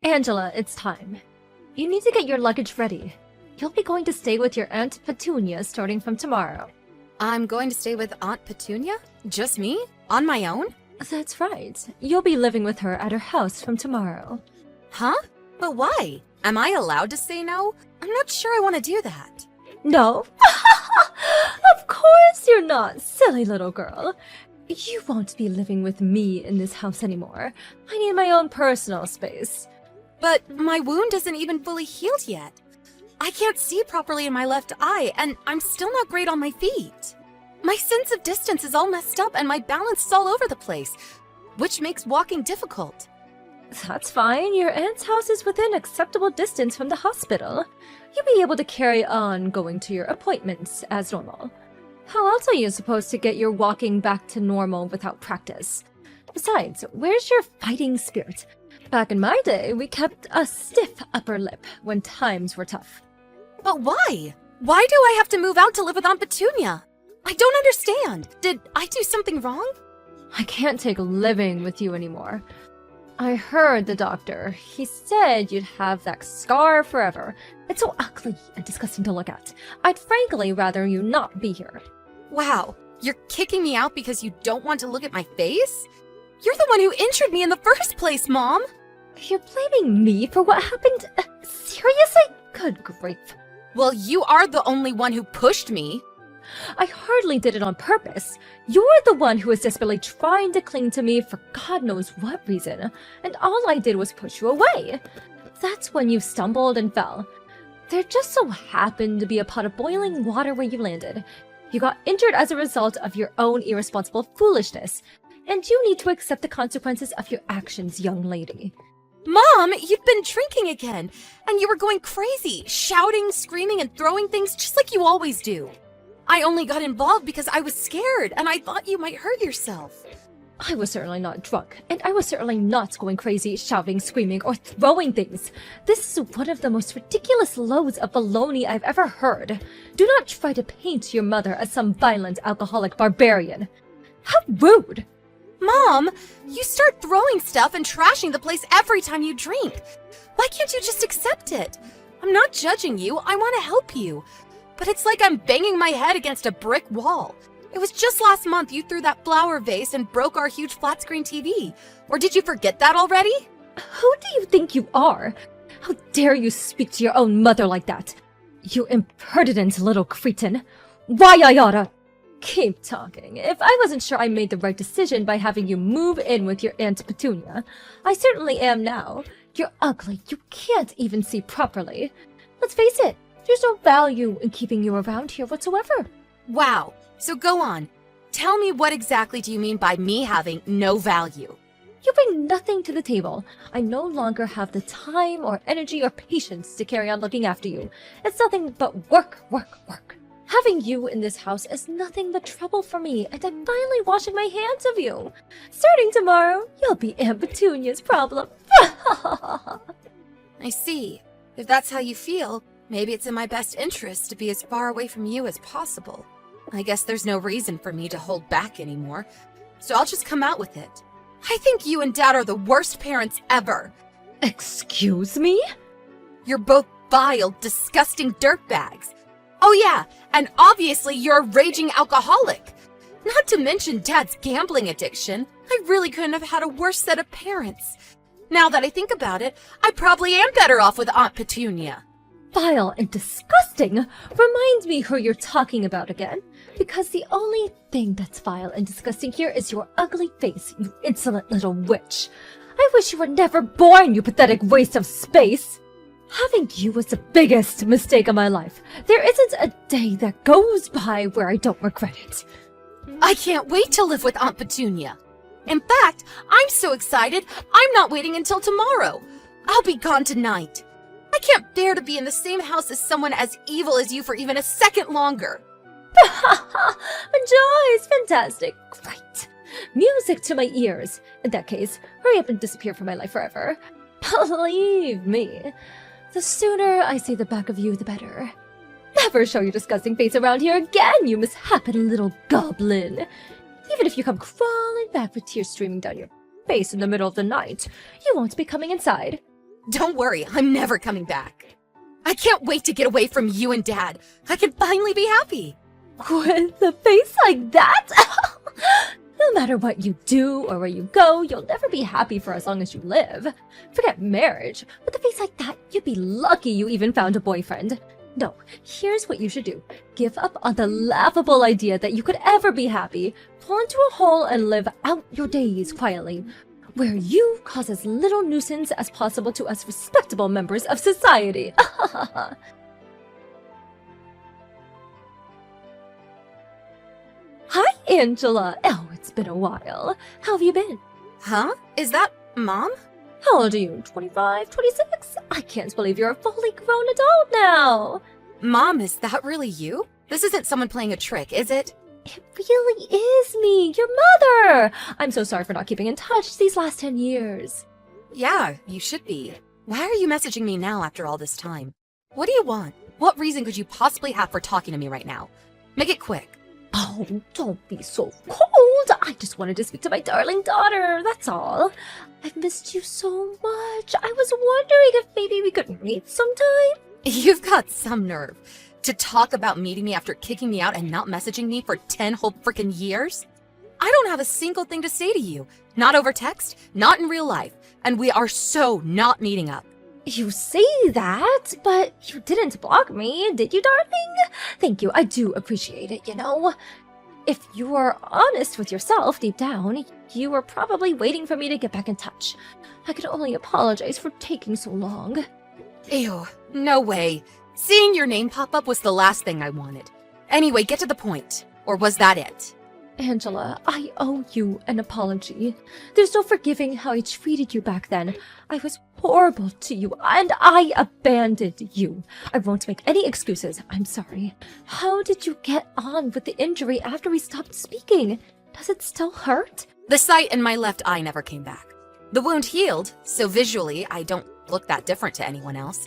Angela, it's time. You need to get your luggage ready. You'll be going to stay with your Aunt Petunia starting from tomorrow. I'm going to stay with Aunt Petunia? Just me? On my own? That's right. You'll be living with her at her house from tomorrow. Huh? But why? Am I allowed to say no? I'm not sure I want to do that. No? Of course you're not, silly little girl. You won't be living with me in this house anymore. I need my own personal space. But my wound isn't even fully healed yet. I can't see properly in my left eye, and I'm still not great on my feet. My sense of distance is all messed up, and my balance is all over the place, which makes walking difficult. That's fine. Your aunt's house is within acceptable distance from the hospital. You'll be able to carry on going to your appointments as normal. How else are you supposed to get your walking back to normal without practice? Besides, where's your fighting spirit? Back in my day, we kept a stiff upper lip when times were tough. But why? Why do I have to move out to live with Aunt Petunia? I don't understand. Did I do something wrong? I can't take living with you anymore. I heard the doctor. He said you'd have that scar forever. It's so ugly and disgusting to look at. I'd frankly rather you not be here. Wow, you're kicking me out because you don't want to look at my face? You're the one who injured me in the first place, Mom! You're blaming me for what happened? Seriously? Good grief. Well, you are the only one who pushed me. I hardly did it on purpose. You're the one who was desperately trying to cling to me for God knows what reason, and all I did was push you away. That's when you stumbled and fell. There just so happened to be a pot of boiling water where you landed. You got injured as a result of your own irresponsible foolishness, and you need to accept the consequences of your actions, young lady. Mom, you've been drinking again, and you were going crazy, shouting, screaming, and throwing things just like you always do. I only got involved because I was scared, and I thought you might hurt yourself. I was certainly not drunk, and I was certainly not going crazy, shouting, screaming, or throwing things. This is one of the most ridiculous loads of baloney I've ever heard. Do not try to paint your mother as some violent alcoholic barbarian. How rude! Mom, you start throwing stuff and trashing the place every time you drink. Why can't you just accept it? I'm not judging you, I want to help you. But it's like I'm banging my head against a brick wall. It was just last month you threw that flower vase and broke our huge flat-screen TV. Or did you forget that already? Who do you think you are? How dare you speak to your own mother like that? You impertinent little cretin. Why I oughta... Keep talking. If I wasn't sure I made the right decision by having you move in with your Aunt Petunia, I certainly am now. You're ugly. You can't even see properly. Let's face it, there's no value in keeping you around here whatsoever. Wow. So go on. Tell me, what exactly do you mean by me having no value? You bring nothing to the table. I no longer have the time or energy or patience to carry on looking after you. It's nothing but work, work, work. Having you in this house is nothing but trouble for me, and I'm finally washing my hands of you. Starting tomorrow, you'll be Aunt Petunia's problem. I see. If that's how you feel, maybe it's in my best interest to be as far away from you as possible. I guess there's no reason for me to hold back anymore, so I'll just come out with it. I think you and Dad are the worst parents ever. Excuse me? You're both vile, disgusting dirtbags. Oh yeah, and obviously you're a raging alcoholic. Not to mention Dad's gambling addiction. I really couldn't have had a worse set of parents. Now that I think about it, I probably am better off with Aunt Petunia. Vile and disgusting reminds me who you're talking about again, because the only thing that's vile and disgusting here is your ugly face, you insolent little witch. I wish you were never born, you pathetic waste of space. Having you was the biggest mistake of my life. There isn't a day that goes by where I don't regret it. I can't wait to live with Aunt Petunia. In fact, I'm so excited, I'm not waiting until tomorrow. I'll be gone tonight. I can't bear to be in the same house as someone as evil as you for even a second longer. Joyce, fantastic, great. Music to my ears. In that case, hurry up and disappear from my life forever. Believe me, the sooner I see the back of you, the better. Never show your disgusting face around here again, you misshapen little goblin. Even if you come crawling back with tears streaming down your face in the middle of the night, you won't be coming inside. Don't worry, I'm never coming back. I can't wait to get away from you and Dad. I can finally be happy. With a face like that? No matter what you do or where you go, you'll never be happy for as long as you live. Forget marriage. With a face like that, you'd be lucky you even found a boyfriend. No, here's what you should do. Give up on the laughable idea that you could ever be happy. Fall into a hole and live out your days quietly, where you cause as little nuisance as possible to us respectable members of society. Hi, Angela. Oh, it's been a while. How have you been? Huh? Is that Mom? How old are you? 25, 26? I can't believe you're a fully grown adult now. Mom, is that really you? This isn't someone playing a trick, is it? It really is me, your mother. I'm so sorry for not keeping in touch these last 10 years. Yeah, you should be. Why are you messaging me now after all this time? What do you want? What reason could you possibly have for talking to me right now? Make it quick. Oh, don't be so cold. I just wanted to speak to my darling daughter, that's all. I've missed you so much. I was wondering if maybe we could meet sometime. You've got some nerve. To talk about meeting me after kicking me out and not messaging me for 10 whole frickin' years? I don't have a single thing to say to you. Not over text, not in real life, and we are so not meeting up. You say that, but you didn't block me, did you, darling? Thank you, I do appreciate it, you know. If you are honest with yourself deep down, you were probably waiting for me to get back in touch. I can only apologize for taking so long. Ew, no way. Seeing your name pop up was the last thing I wanted. Anyway, get to the point. Or was that it? Angela, I owe you an apology. There's no forgiving how I treated you back then. I was horrible to you, and I abandoned you. I won't make any excuses. I'm sorry. How did you get on with the injury after we stopped speaking? Does it still hurt? The sight in my left eye never came back. The wound healed, so visually I don't look that different to anyone else.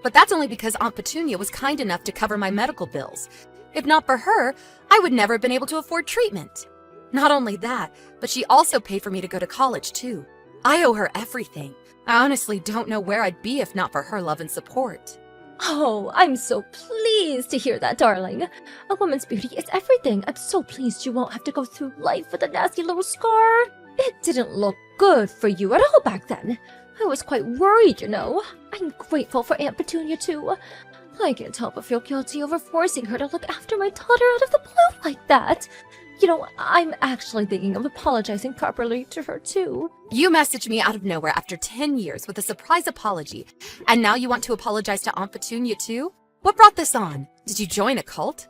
But that's only because Aunt Petunia was kind enough to cover my medical bills. If not for her, I would never have been able to afford treatment. Not only that, but she also paid for me to go to college too. I owe her everything. I honestly don't know where I'd be if not for her love and support. Oh, I'm so pleased to hear that, darling. A woman's beauty is everything. I'm so pleased you won't have to go through life with a nasty little scar. It didn't look good for you at all back then. I was quite worried, you know. I'm grateful for Aunt Petunia, too. I can't help but feel guilty over forcing her to look after my daughter out of the blue like that. You know, I'm actually thinking of apologizing properly to her, too. You messaged me out of nowhere after 10 years with a surprise apology, and now you want to apologize to Aunt Petunia, too? What brought this on? Did you join a cult?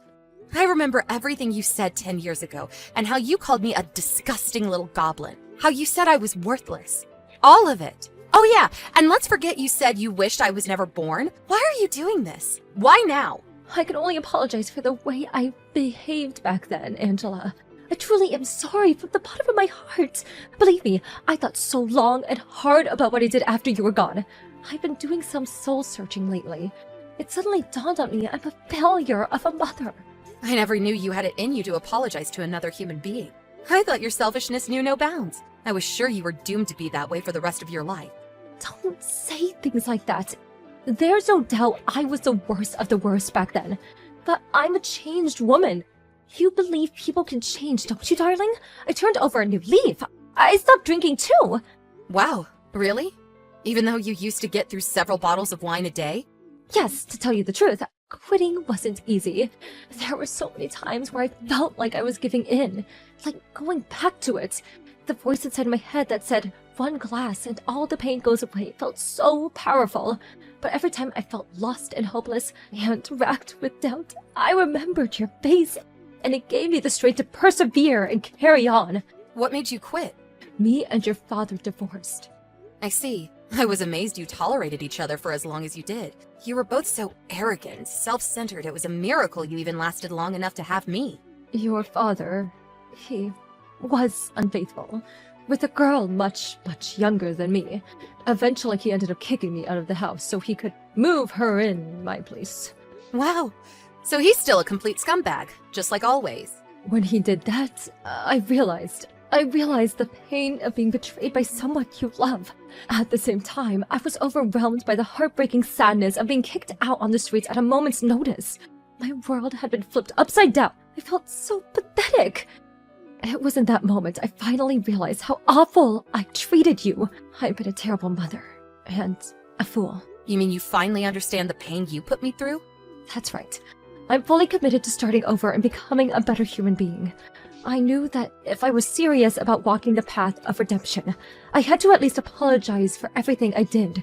I remember everything you said 10 years ago, and how you called me a disgusting little goblin. How you said I was worthless. All of it. Oh yeah, and let's forget you said you wished I was never born. Why are you doing this? Why now? I can only apologize for the way I behaved back then, Angela. I truly am sorry from the bottom of my heart. Believe me, I thought so long and hard about what I did after you were gone. I've been doing some soul-searching lately. It suddenly dawned on me I'm a failure of a mother. I never knew you had it in you to apologize to another human being. I thought your selfishness knew no bounds. I was sure you were doomed to be that way for the rest of your life. Don't say things like that. There's no doubt I was the worst of the worst back then. But I'm a changed woman. You believe people can change, don't you, darling? I turned over a new leaf. I stopped drinking too. Wow, really? Even though you used to get through several bottles of wine a day? Yes, to tell you the truth, quitting wasn't easy. There were so many times where I felt like I was giving in, like going back to it. The voice inside my head that said, one glass and all the pain goes away, felt so powerful. But every time I felt lost and hopeless and racked with doubt, I remembered your face, and it gave me the strength to persevere and carry on. What made you quit? Me and your father divorced. I see. I was amazed you tolerated each other for as long as you did. You were both so arrogant, self-centered, it was a miracle you even lasted long enough to have me. Your father, he was unfaithful, with a girl much younger than me. Eventually he ended up kicking me out of the house so he could move her in my place. Wow. So he's still a complete scumbag, just like always. When he did that, I realized I realized the pain of being betrayed by someone you love. At the same time, I was overwhelmed by the heartbreaking sadness of being kicked out on the streets at a moment's notice. My world had been flipped upside down. I felt so pathetic. It was in that moment I finally realized how awful I treated you. I've been a terrible mother and a fool. You mean you finally understand the pain you put me through? That's right. I'm fully committed to starting over and becoming a better human being. I knew that if I was serious about walking the path of redemption, I had to at least apologize for everything I did.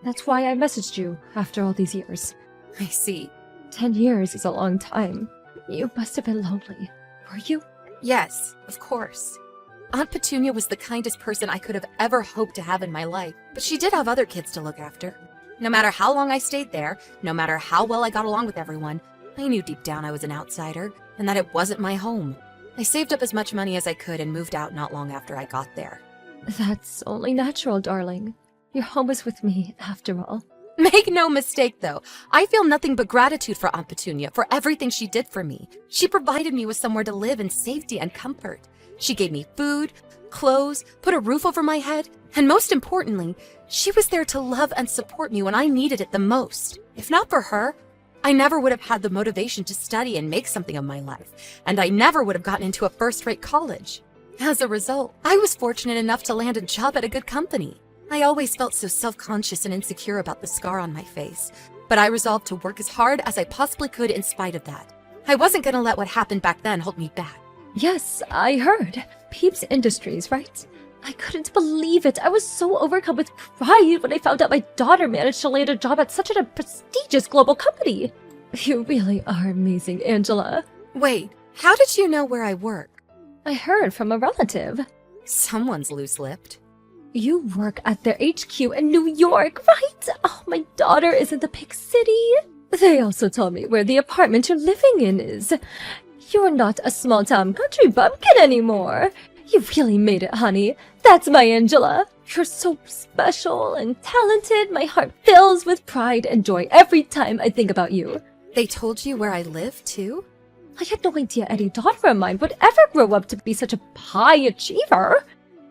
That's why I messaged you after all these years. I see. 10 years is a long time. You must have been lonely. Were you? Yes, of course. Aunt Petunia was the kindest person I could have ever hoped to have in my life, but she did have other kids to look after. No matter how long I stayed there, no matter how well I got along with everyone, I knew deep down I was an outsider, and that it wasn't my home. I saved up as much money as I could and moved out not long after I got there. That's only natural, darling. Your home is with me, after all. Make no mistake, though. I feel nothing but gratitude for Aunt Petunia for everything she did for me. She provided me with somewhere to live in safety and comfort. She gave me food, clothes, put a roof over my head, and most importantly, she was there to love and support me when I needed it the most. If not for her, I never would have had the motivation to study and make something of my life, and I never would have gotten into a first-rate college. As a result, I was fortunate enough to land a job at a good company. I always felt so self-conscious and insecure about the scar on my face, but I resolved to work as hard as I possibly could in spite of that. I wasn't going to let what happened back then hold me back. Yes, I heard. Peeps Industries, right? I couldn't believe it. I was so overcome with pride when I found out my daughter managed to land a job at such a prestigious global company. You really are amazing, Angela. Wait, how did you know where I work? I heard from a relative. Someone's loose-lipped. You work at their HQ in New York, right? Oh, my daughter is in the big city. They also told me where the apartment you're living in is. You're not a small-town country bumpkin anymore. You really made it, honey. That's my Angela. You're so special and talented. My heart fills with pride and joy every time I think about you. They told you where I live, too? I had no idea any daughter of mine would ever grow up to be such a high achiever.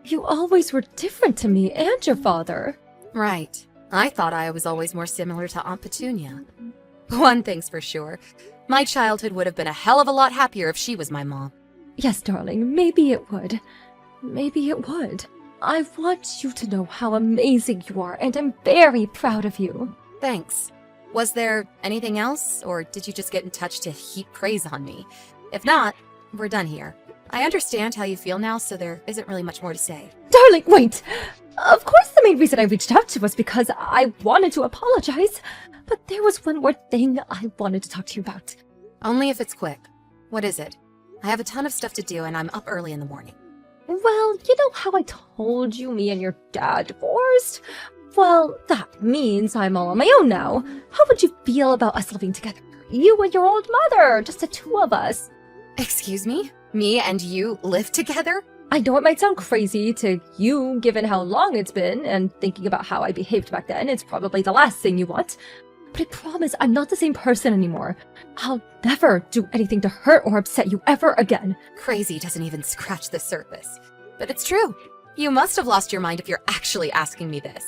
You always were different to me and your father. Right. I thought I was always more similar to Aunt Petunia. One thing's for sure. My childhood would have been a hell of a lot happier if she was my mom. Yes, darling, maybe it would. Maybe it would. I want you to know how amazing you are, and I'm very proud of you. Thanks. Was there anything else, or did you just get in touch to heap praise on me? If not, we're done here. I understand how you feel now, so there isn't really much more to say. Darling, wait! Of course the main reason I reached out to was because I wanted to apologize, but there was one more thing I wanted to talk to you about. Only if it's quick. What is it? I have a ton of stuff to do and I'm up early in the morning. Well, you know how I told you me and your dad divorced? Well, that means I'm all on my own now. How would you feel about us living together? You and your old mother, just the two of us. Excuse me? Me and you live together? I know it might sound crazy to you, given how long it's been, and thinking about how I behaved back then, it's probably the last thing you want. But I promise I'm not the same person anymore. I'll never do anything to hurt or upset you ever again. Crazy doesn't even scratch the surface. But it's true. You must have lost your mind if you're actually asking me this.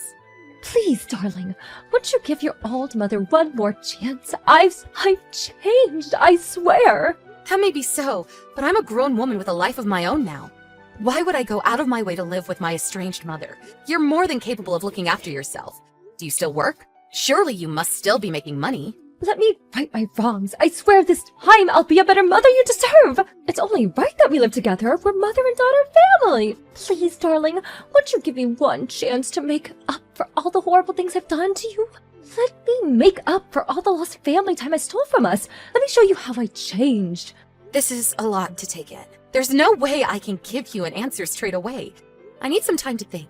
Please, darling, won't you give your old mother one more chance? I've changed, I swear. That may be so, but I'm a grown woman with a life of my own now. Why would I go out of my way to live with my estranged mother? You're more than capable of looking after yourself. Do you still work? Surely you must still be making money. Let me right my wrongs. I swear this time I'll be a better mother you deserve. It's only right that we live together. We're mother and daughter family. Please, darling, won't you give me one chance to make up for all the horrible things I've done to you? Let me make up for all the lost family time I stole from us. Let me show you how I changed. This is a lot to take in. There's no way I can give you an answer straight away. I need some time to think.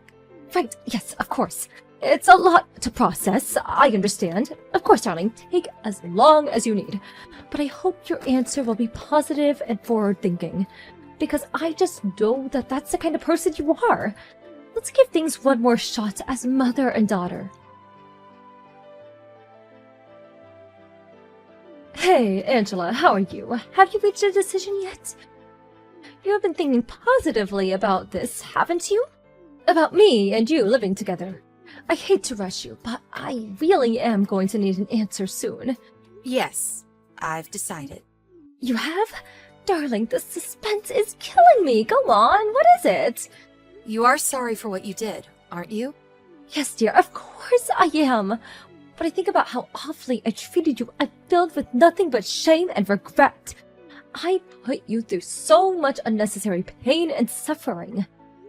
Right, yes, of course. It's a lot to process, I understand. Of course, darling, take as long as you need. But I hope your answer will be positive and forward-thinking, because I just know that that's the kind of person you are. Let's give things one more shot as mother and daughter. Hey, Angela, how are you? Have you reached a decision yet? You have been thinking positively about this, haven't you? About me and you living together. I hate to rush you, but I really am going to need an answer soon. Yes, I've decided. You have? Darling, the suspense is killing me. Go on, what is it? You are sorry for what you did, aren't you? Yes, dear, of course I am. But I think about how awfully I treated you. I'm filled with nothing but shame and regret. I put you through so much unnecessary pain and suffering.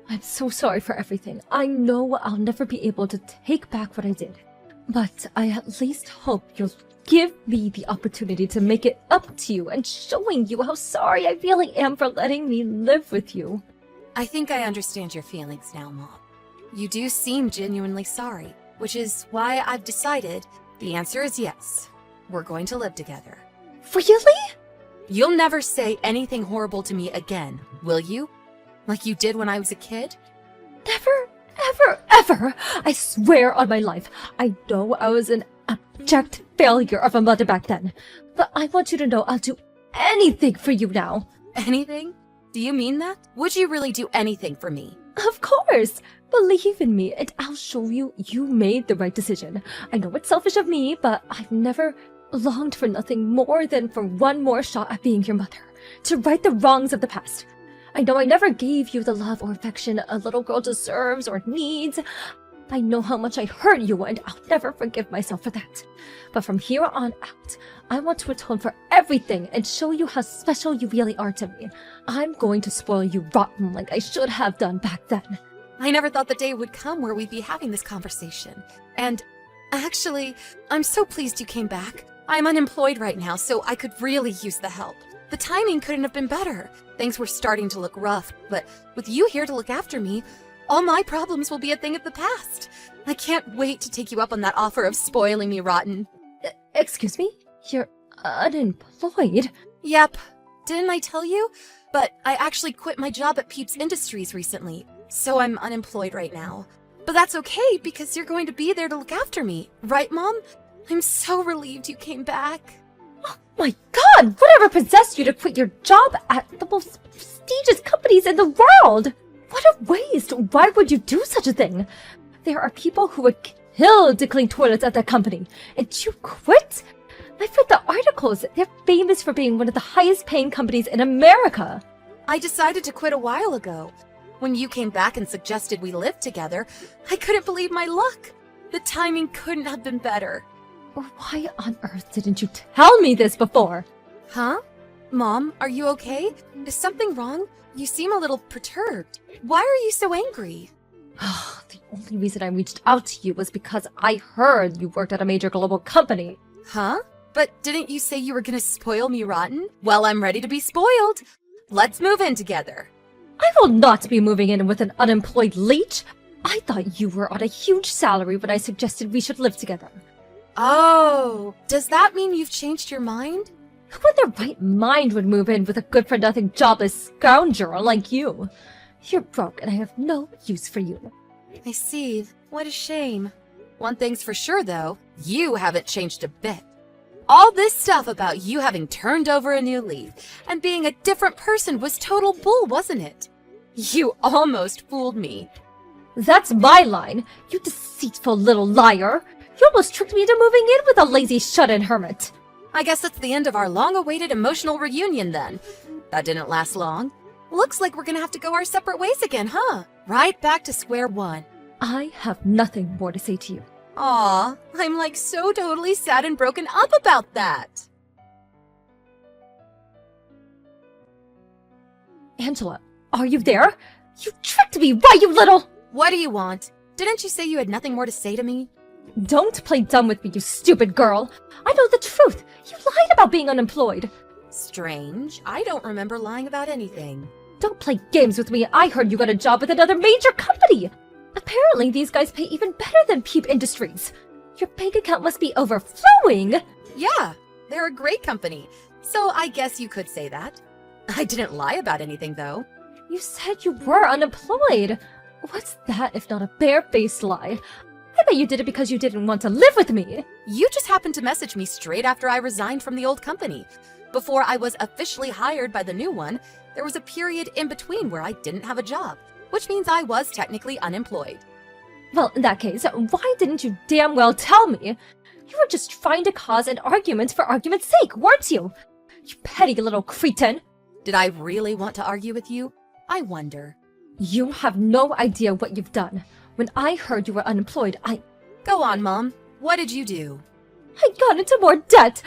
I'm so sorry for everything. I know I'll never be able to take back what I did. But I at least hope you'll give me the opportunity to make it up to you and showing you how sorry I really am for letting me live with you. I think I understand your feelings now, Mom. You do seem genuinely sorry, which is why I've decided the answer is yes. We're going to live together. Really? You'll never say anything horrible to me again, will you? Like you did when I was a kid? Never, ever, ever! I swear on my life. I know I was an abject failure of a mother back then, but I want you to know I'll do anything for you now. Anything? Do you mean that? Would you really do anything for me? Of course! Believe in me, and I'll show you you made the right decision. I know it's selfish of me, but I've never longed for nothing more than for one more shot at being your mother, to right the wrongs of the past. I know I never gave you the love or affection a little girl deserves or needs. I know how much I hurt you, and I'll never forgive myself for that. But from here on out, I want to atone for everything and show you how special you really are to me. I'm going to spoil you rotten like I should have done back then. I never thought the day would come where we'd be having this conversation. And actually, I'm so pleased you came back. I'm unemployed right now, so I could really use the help. The timing couldn't have been better. Things were starting to look rough, but with you here to look after me, all my problems will be a thing of the past. I can't wait to take you up on that offer of spoiling me rotten. Excuse me? You're unemployed? Yep. Didn't I tell you? But I actually quit my job at Peeps Industries recently, so I'm unemployed right now. But that's okay, because you're going to be there to look after me. Right, Mom? I'm so relieved you came back. Oh my god! Whatever possessed you to quit your job at the most prestigious companies in the world? What a waste! Why would you do such a thing? There are people who would kill to clean toilets at that company, and you quit? I've read the articles. They're famous for being one of the highest paying companies in America. I decided to quit a while ago. When you came back and suggested we live together, I couldn't believe my luck. The timing couldn't have been better. Why on earth didn't you tell me this before? Huh? Mom, are you okay? Is something wrong? You seem a little perturbed. Why are you so angry? The only reason I reached out to you was because I heard you worked at a major global company. Huh? But didn't you say you were gonna spoil me rotten? Well, I'm ready to be spoiled. Let's move in together. I will not be moving in with an unemployed leech. I thought you were on a huge salary when I suggested we should live together. Oh, does that mean you've changed your mind? Who in their right mind would move in with a good-for-nothing jobless scoundrel like you? You're broke and I have no use for you. I see. What a shame. One thing's for sure, though. You haven't changed a bit. All this stuff about you having turned over a new leaf and being a different person was total bull, wasn't it? You almost fooled me. That's my line, you deceitful little liar. You almost tricked me into moving in with a lazy shut-in hermit. I guess that's the end of our long-awaited emotional reunion then. That didn't last long. Looks like we're gonna have to go our separate ways again, huh? Right back to square one. I have nothing more to say to you. Aw, I'm like so totally sad and broken up about that. Angela, are you there? You tricked me, why, you little— What do you want? Didn't you say you had nothing more to say to me? Don't play dumb with me, you stupid girl. I know the truth. You lied about being unemployed. Strange. I don't remember lying about anything. Don't play games with me. I heard you got a job with another major company. Apparently, these guys pay even better than Peep Industries. Your bank account must be overflowing. Yeah, they're a great company. So I guess you could say that. I didn't lie about anything, though. You said you were unemployed. What's that if not a bare-faced lie? I bet you did it because you didn't want to live with me. You just happened to message me straight after I resigned from the old company. Before I was officially hired by the new one, there was a period in between where I didn't have a job, which means I was technically unemployed. Well, in that case, why didn't you damn well tell me? You were just trying to cause an argument for argument's sake, weren't you? You petty little cretin. Did I really want to argue with you? I wonder. You have no idea what you've done. When I heard you were unemployed, Go on, Mom. What did you do? I got into more debt.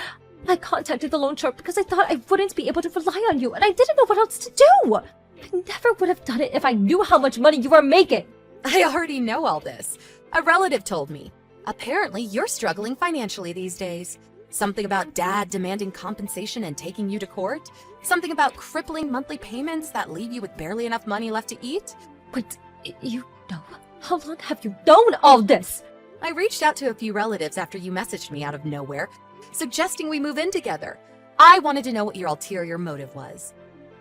I contacted the loan shark because I thought I wouldn't be able to rely on you, and I didn't know what else to do. I never would have done it if I knew how much money you were making. I already know all this. A relative told me. Apparently, you're struggling financially these days. Something about Dad demanding compensation and taking you to court? Something about crippling monthly payments that leave you with barely enough money left to eat? Wait, you know? How long have you known all this? I reached out to a few relatives after you messaged me out of nowhere, suggesting we move in together. I wanted to know what your ulterior motive was.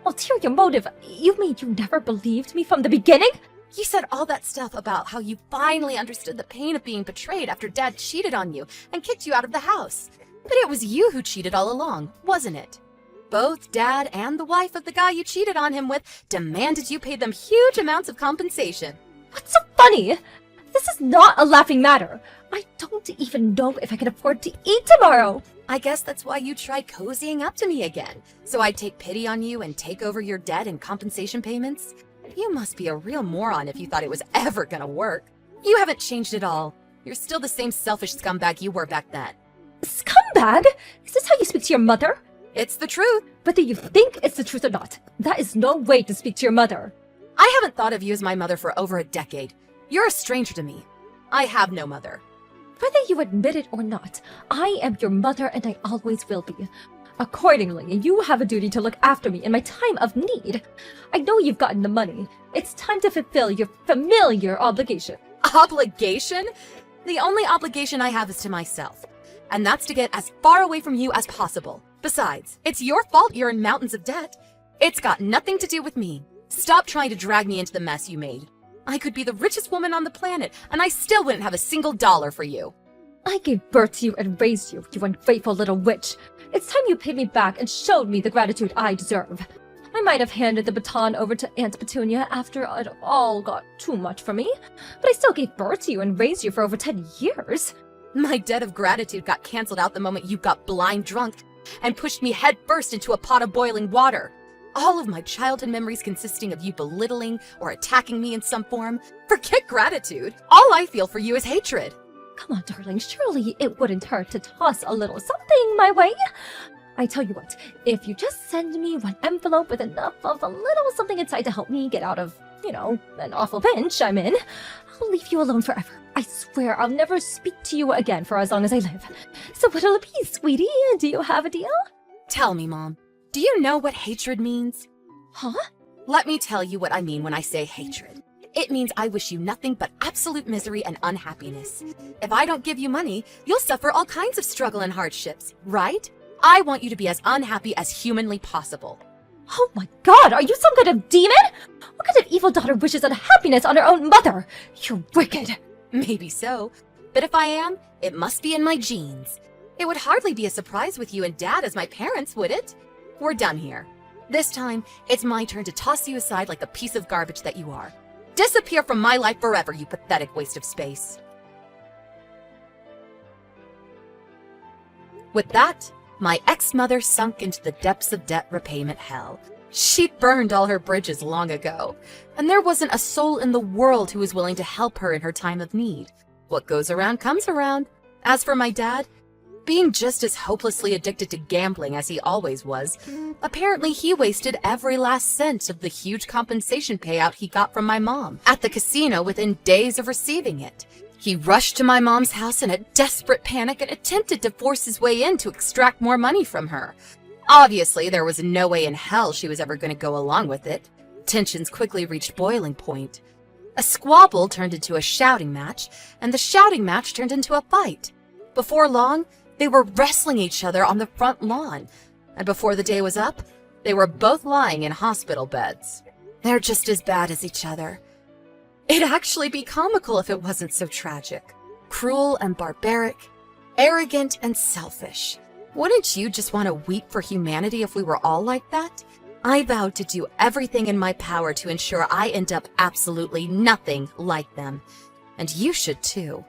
Ulterior motive? You mean you never believed me from the beginning? You said all that stuff about how you finally understood the pain of being betrayed after Dad cheated on you and kicked you out of the house. But it was you who cheated all along, wasn't it? Both Dad and the wife of the guy you cheated on him with demanded you pay them huge amounts of compensation. What's so funny? This is not a laughing matter. I don't even know if I can afford to eat tomorrow. I guess that's why you tried cozying up to me again, so I'd take pity on you and take over your debt and compensation payments. You must be a real moron if you thought it was ever gonna work. You haven't changed at all. You're still the same selfish scumbag you were back then. Scumbag? Is this how you speak to your mother? It's the truth. Whether you think it's the truth or not, that is no way to speak to your mother. I haven't thought of you as my mother for over a decade. You're a stranger to me. I have no mother. Whether you admit it or not, I am your mother and I always will be. Accordingly, you have a duty to look after me in my time of need. I know you've gotten the money. It's time to fulfill your familiar obligation. Obligation? The only obligation I have is to myself. And that's to get as far away from you as possible. Besides, it's your fault you're in mountains of debt. It's got nothing to do with me. Stop trying to drag me into the mess you made. I could be the richest woman on the planet, and I still wouldn't have a single dollar for you. I gave birth to you and raised you, you ungrateful little witch. It's time you paid me back and showed me the gratitude I deserve. I might have handed the baton over to Aunt Petunia after it all got too much for me, but I still gave birth to you and raised you for over 10 years. My debt of gratitude got canceled out the moment you got blind drunk and pushed me headfirst into a pot of boiling water. All of my childhood memories consisting of you belittling or attacking me in some form. Forget gratitude. All I feel for you is hatred. Come on, darling, surely it wouldn't hurt to toss a little something my way. I tell you what, if you just send me one envelope with enough of a little something inside to help me get out of, an awful pinch I'm in, I'll leave you alone forever. I swear I'll never speak to you again for as long as I live. So what'll it be, sweetie? Do you have a deal? Tell me, Mom, do you know what hatred means? Huh? Let me tell you what I mean when I say hatred. It means I wish you nothing but absolute misery and unhappiness. If I don't give you money, you'll suffer all kinds of struggle and hardships, right? I want you to be as unhappy as humanly possible. Oh my god, are you some kind of demon? What kind of evil daughter wishes unhappiness on her own mother? You're wicked. Maybe so, but if I am, it must be in my genes. It would hardly be a surprise with you and Dad as my parents, would it? We're done here. This time, it's my turn to toss you aside like the piece of garbage that you are. Disappear from my life forever, you pathetic waste of space. With that, my ex-mother sunk into the depths of debt repayment hell. She'd burned all her bridges long ago, and there wasn't a soul in the world who was willing to help her in her time of need. What goes around comes around. As for my dad, being just as hopelessly addicted to gambling as he always was, apparently he wasted every last cent of the huge compensation payout he got from my mom at the casino within days of receiving it. He rushed to my mom's house in a desperate panic and attempted to force his way in to extract more money from her. Obviously, there was no way in hell she was ever going to go along with it. Tensions quickly reached boiling point. A squabble turned into a shouting match, and the shouting match turned into a fight. Before long, they were wrestling each other on the front lawn, and before the day was up, they were both lying in hospital beds. They're just as bad as each other. It'd actually be comical if it wasn't so tragic. Cruel and barbaric, arrogant and selfish. Wouldn't you just want to weep for humanity if we were all like that? I vowed to do everything in my power to ensure I end up absolutely nothing like them. And you should too.